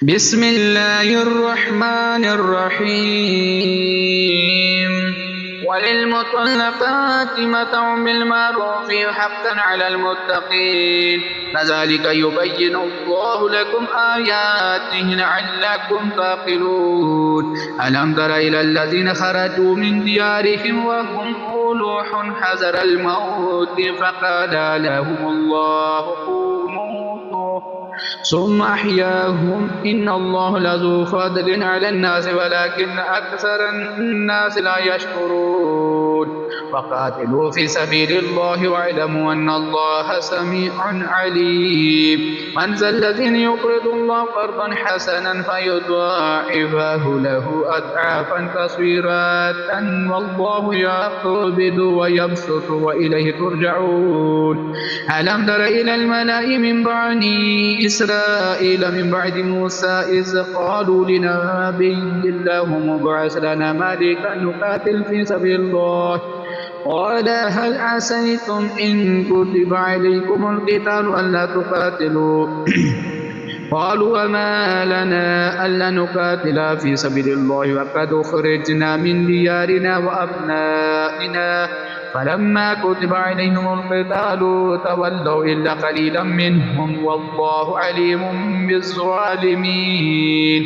بسم الله الرحمن الرحيم. وللمطلقات متاع بالمعروف حقا على المتقين، كذلك يبين الله لكم آياته لعلكم تعقلون. ألم تر إلى الذين خرجوا من ديارهم وهم ألوح حذر الموت فقال لهم الله موتوا ثم أحياهم إن الله لذو فضل على الناس ولكن أكثر الناس لا يشكرون. وقاتلوا في سبيل الله واعلموا أن الله سميع عليم. من ذا الذي يقرض الله قرضا حسنا فيضاعفه له أضعافا كثيرة والله يقبض ويبسط وإليه ترجعون. ألم تر إلى الملأ من بني إسرائيل من بعد موسى إذ قالوا لنبي الله ابعث لنا ملكا نقاتل في سبيل الله قال هل عسيتم إن كتب عليكم القتال ألا تقاتلوا قالوا وما لنا ألا نقاتل في سبيل الله وقد خرجنا من ديارنا وأبنائنا فلما كتب عليهم القتال تولوا إلا قليلا منهم والله عليم بالظالمين.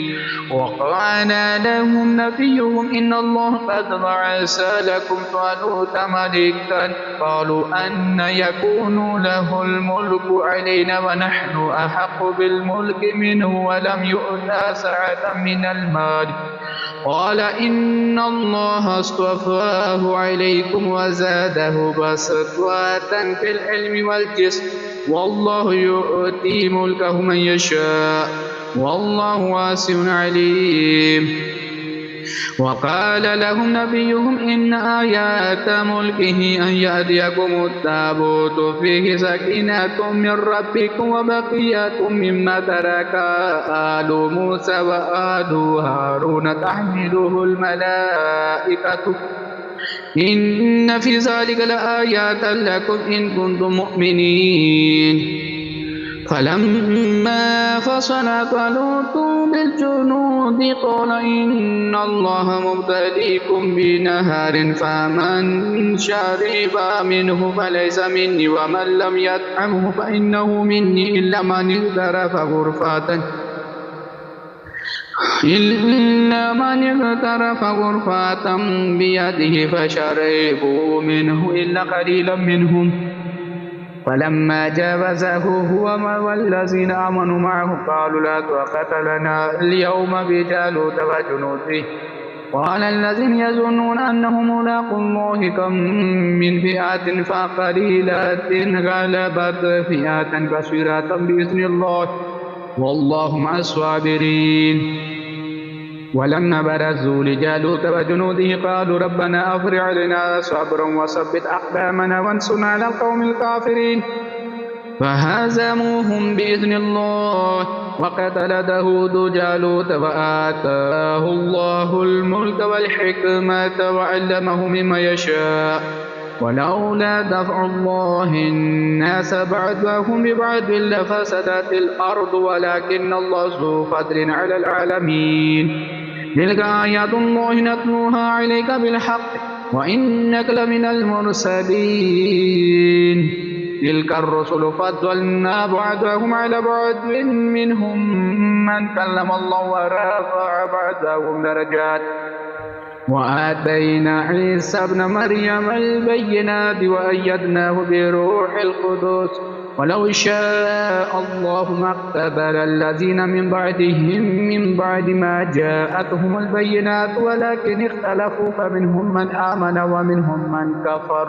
وقال لهم نبيهم إن الله قد بعث لكم طالوت ملكا قالوا أن يكون له الملك علينا ونحن أحق بالملك منه ولم يؤت سعة من المال قال إن الله اصطفاه عليكم وزاده بسطة في العلم والجسم والله يؤتي ملكه من يشاء والله واسع عليم. وقال لهم نبيهم إن آيات ملكه أن يأتيكم التابوت فيه سكينة من ربكم وبقية مما ترك آل موسى وآل هارون تحمله الملائكة إن في ذلك لآيات لكم إن كنتم مؤمنين. فلما فصل طالوت بالجنود قال إن الله مبتليكم بنهر فمن شرب منه فليس مني ومن لم يطعمه فإنه مني إلا من اغترف غرفة بيده فشربوا منه إلا قليلا منهم. فلما جاوزه هو والذين آمنوا معه قالوا لا طاقة لنا اليوم بجالوت وجنوده قال الذين يظنون أنهم ملاقو الله كم من فئة فقليلة غلبت فئة كثيرة بإذن الله والله مع الصابرين. ولما برزوا لجالوت وجنوده قالوا ربنا أفرغ علينا صبرا وثبت أقدامنا وانصرنا على القوم الكافرين فهزموهم بإذن الله. وقتل داود جالوت وآتاه الله الملك والحكمة وعلمه مما يشاء ولولا دفع الله الناس بعضهم ببعض لفسدت الأرض ولكن الله ذو فضل على العالمين. تلك آيات الله نتلوها عليك بالحق وإنك لمن المرسلين. تلك الرسل فضلنا بعضهم على بعض منهم من كلم الله ورفع بعضهم درجات وآتينا عيسى ابن مريم البينات وأيدناه بروح القدس ولو شاء الله ما اقتتل الذين من بعدهم من بعد ما جاءتهم البينات ولكن اختلفوا فمنهم من آمن ومنهم من كفر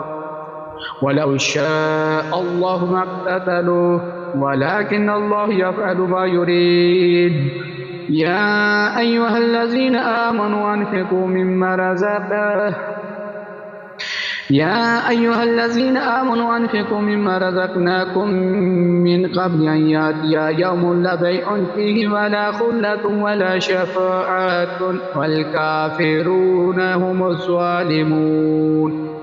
ولو شاء الله ما اقتتلوا ولكن الله يفعل ما يريد. يا أيها الذين آمنوا أنفقوا مما رزقناكم من قبل أن يأتي يوم لا بيع فيه ولا خلة ولا شفاعة والكافرون هم الظالمون.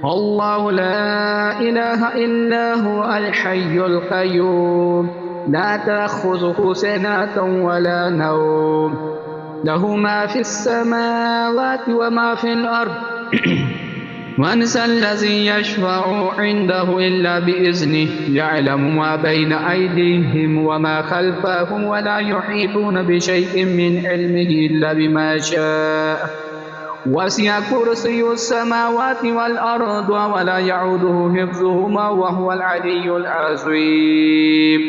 الله لا إله إلا هو الحي القيوم لا تأخذه سنة ولا نوم، له ما في السماوات وما في الأرض من ذا الذي يشفع عنده إلا بإذنه، يعلم ما بين أيديهم وما خلفهم ولا يحيطون بشيء من علمه إلا بما شاء، وسع كرسي السماوات والأرض ولا يعوده حفظهما وهو العلي العظيم.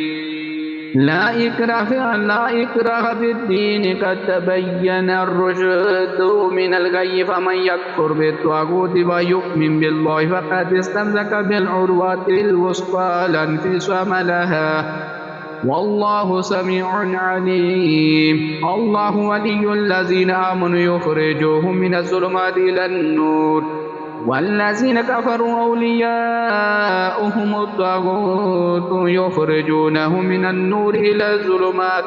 لا إكراه في الدين، قد تبين الرشد من الغي، فمن يكفر بالطاغوت ويؤمن بالله فقد استمسك بالعروة الوثقى لا انفصام لها، والله سميع عليم. الله ولي الذين آمنوا يخرجوهم من الظلمات إلى النور، والذين كفروا أولياؤهم الطاغوت يخرجونهم من النور إلى الظلمات،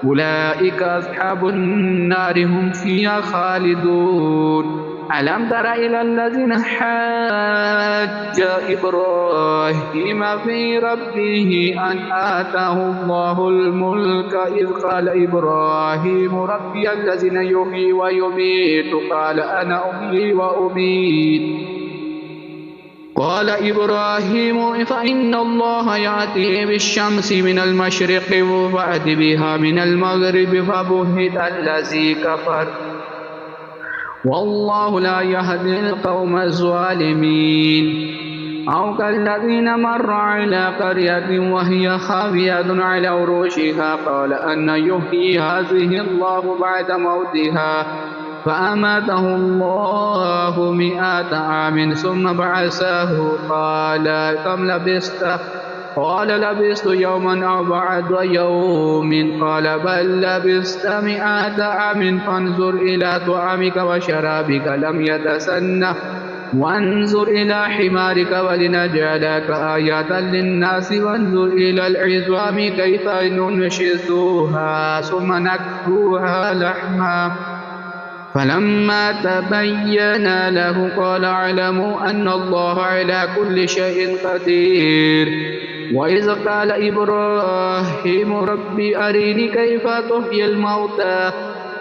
أولئك أصحاب النار هم فيها خالدون. ألم تر إلى الذين حاج إبراهيم في ربه أن آتاه الله الملك، إذ قال إبراهيم ربي الذي يحيي ويميت، قال أنا أحيي وأميت. قال إبراهيم فإن الله يأتي بالشمس من المشرق فأت بها من المغرب، فبهت الذي كفر، والله لا يهدي القوم الظالمين. أو كالذين مر على قرية وهي خاوية على عروشها، قال أن يحيي هذه الله بعد موتها، فأماته الله 100 عام ثم بعثه، قال كم لبثت؟ قال لبثت يوما أو بعد يوم، قال بل لبثت 100 عام، فانظر إلى طعامك وشرابك لم يتسنه، وانظر إلى حمارك ولنجعلك آية للناس، وانظر إلى العظام كيف ننشزها ثم نكسوها لحما، فلما تبين له قال اعلموا أن الله على كل شيء قدير. وإذ قال إبراهيم ربي أريني كيف تحيي الموتى،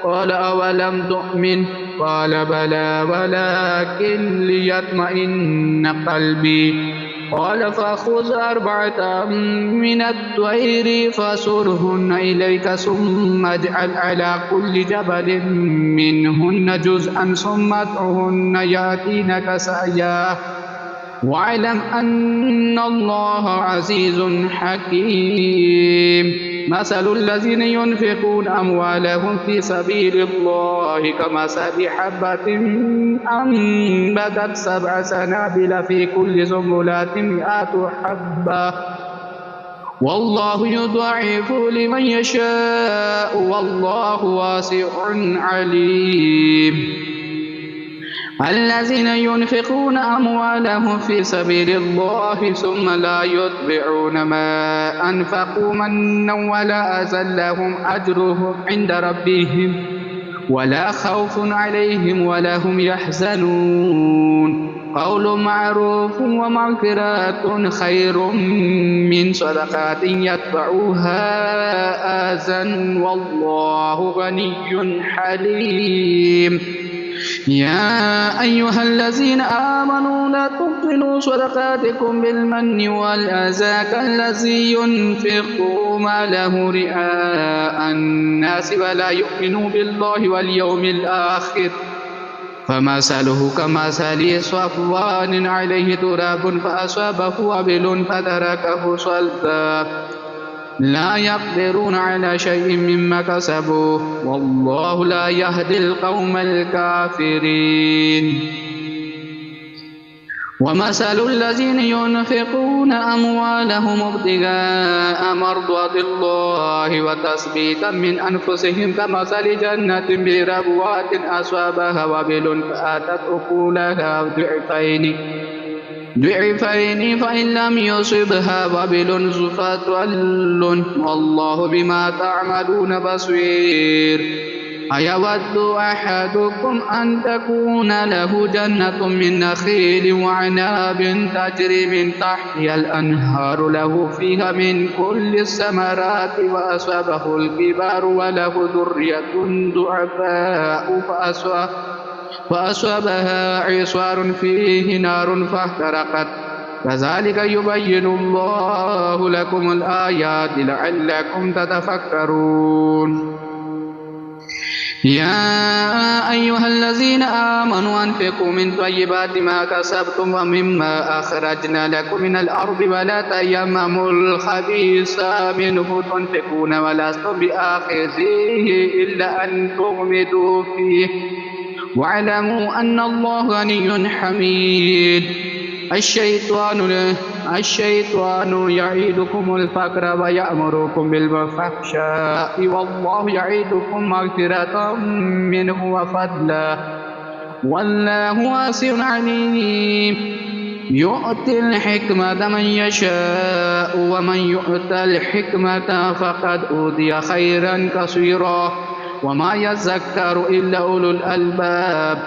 قال أولم تؤمن، قال بلى ولكن ليطمئن قلبي، قال فخذ 4 من الطير فصرهن إليك، ثم اجعل على كل جبل منهن جزءا ثم ادعهن يأتينك سعيا، واعلم أن الله عزيز حكيم. مثل الذين ينفقون أموالهم في سبيل الله كمثل حبة أنبتت 7 سنابل في كل سنبلة 100 حبة، والله يضاعف لمن يشاء والله واسع عليم. الذين ينفقون أموالهم في سبيل الله ثم لا يتبعون ما أنفقوا منا ولا أذى، لهم أجرهم عند ربهم ولا خوف عليهم ولا هم يحزنون. قول معروف ومغفرة خير من صدقات يتبعها أذى، والله غني حليم. يا أيها الذين آمنوا لا تبطلوا صدقاتكم بالمن والأذى، كالذي ينفق ماله رئاء الناس ولا يؤمن بالله واليوم الآخر، فمثله كمثل صفوان عليه تراب فأصابه وبل فتركه صلدا، لا يقدرون على شيء مما كسبوا، والله لا يهدي القوم الكافرين. ومثل الذين ينفقون أموالهم ابتغاء مرضات الله وتثبيتا من أنفسهم كمثل جنة بربوات أصابها وبل فآتت أكلها ضعفين فإن لم يصبها وبل فتول، والله بما تعملون بصير. أيود أحدكم أن تكون له جنة من نخيل وعناب تجري من تحتها الأنهار له فيها من كل الثمرات وأصابه الكبر وله ذرية ضعفاء فأصابها إعصار فيه نار فاحترقت كذلك يبين الله لكم الآيات لعلكم تتفكرون. يا أيها الذين آمنوا أنفقوا من طيبات ما كسبتم ومما أخرجنا لكم من الأرض ولا تيمموا الخبيث منه تنفقون ولستم بآخذيه إلا أن تغمضوا فيه واعلموا أن الله غني حميد. الشيطان يعيدكم الفقر ويأمركم بالفحشاء والله يعيدكم مغفرة منه وفضلا والله واسع عليم. يؤتي الحكمة من يشاء ومن يؤت الحكمة فقد أوتي خيرا كثيرا وما يذكر إلا أولو الألباب.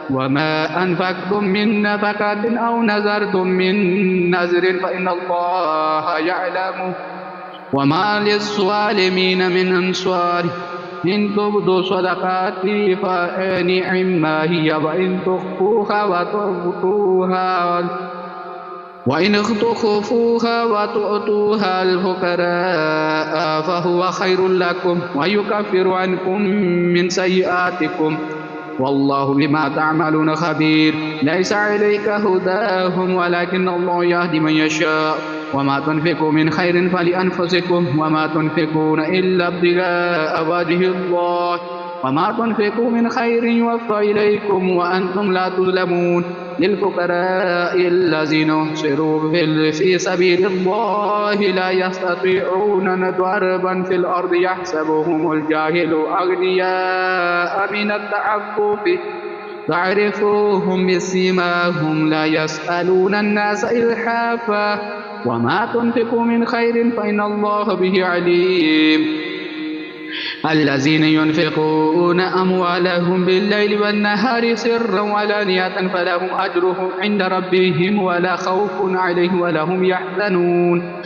وما أنفقتم من نفقة أو نذرتم من نذر فإن الله يعلمه وما للظالمين من أنصار. إن تبدوا صدقات فنعما هي وإن تخفوها وتؤتوها الفقراء فهو خير لكم ويكفر عنكم من سيئاتكم والله بما تعملون خبير. ليس عليك هداهم ولكن الله يهدي من يشاء وما تنفقوا من خير فلأنفسكم وما تنفقون إلا ابتغاء وجه الله وما تنفقوا من خير يوفى إليكم وأنتم لا تظلمون. للفقراء الذين احصروا في سبيل الله لا يستطيعون ضربا في الأرض يحسبهم الجاهل أغنياء من التعفف تعرفوهم بسيماهم لا يسألون الناس إلحافا وما تنفقوا من خير فإن الله به عليم. الذين ينفقون أموالهم بالليل والنهار سرا وعلانية فلهم أجرهم عند ربهم ولا خوف عليهم ولا هم يحزنون.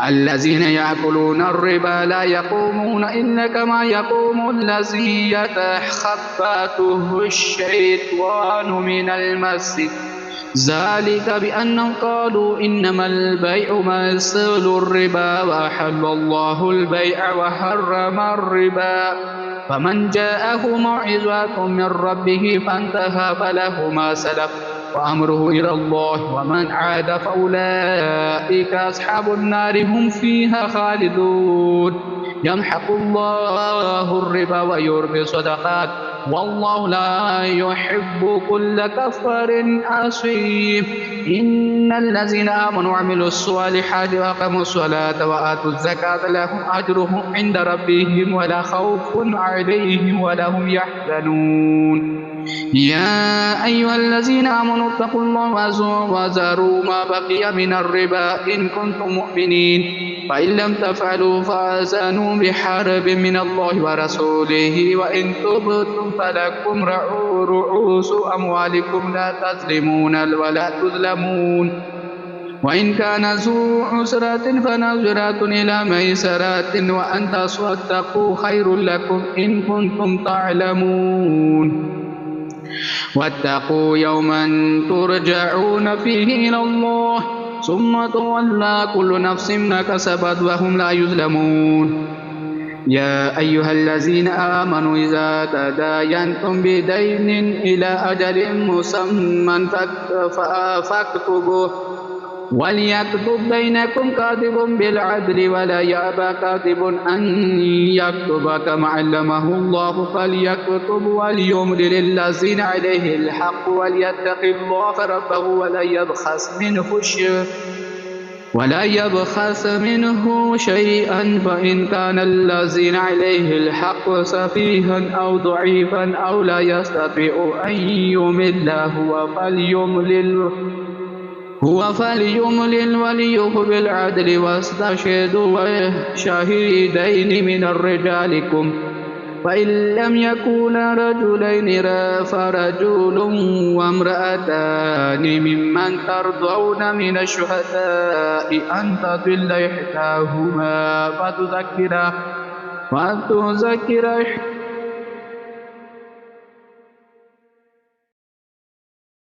الذين يأكلون الربا لا يقومون إلا كما يقوم الذي يتخبطه الشيطان من المس ذلك بأنهم قالوا إنما البيع مثل الربا وأحل الله البيع وحرم الربا. فمن جاءه موعظة من ربه فانتهى فله ما سلف وأمره إلى الله ومن عاد فأولئك أصحاب النار هم فيها خالدون. يمحق الله الربا ويربي الصدقات والله لا يحب كل كفار أثيم. إن الذين آمنوا وعملوا الصالحات وأقاموا الصلاة وآتوا الزكاة لهم أجرهم عند ربهم ولا خوف عليهم ولا هم يحزنون. يا أيها الذين آمنوا اتقوا الله وذروا ما بقي من الربا إن كنتم مؤمنين فإن لم تفعلوا فأذنوا بحرب من الله ورسوله وإن تبتم فلكم رؤوس أموالكم لا تظلمون ولا تظلمون. وإن كان ذو عسرة فنظرة إلى ميسرة وأن تصدقوا خير لكم إن كنتم تعلمون. واتقوا يوما ترجعون فيه إلى الله ثم تولى كل نفس ما كسبت وهم لا يظلمون. يا أيها الذين آمنوا إذا تداينتم بدين إلى أجل مسمى فاكتبوه وليكتب بينكم كاتب بالعدل ولا يأبى كاتب أن يكتب كما علمه الله فليكتب وليملل الذين عليه الحق وليتق الله ربه ولا يبخس منه شيئا فإن كان الذين عليه الحق سفيها أو ضعيفا أو لا يستطيع أن يمل هو فليملل وليه بالعدل واستشهدوا شهيدين من رجالكم فإن لم يكونا رجلين فرجل وامرأتان ممن ترضون من الشهداء أن تضل إحداهما فتذكر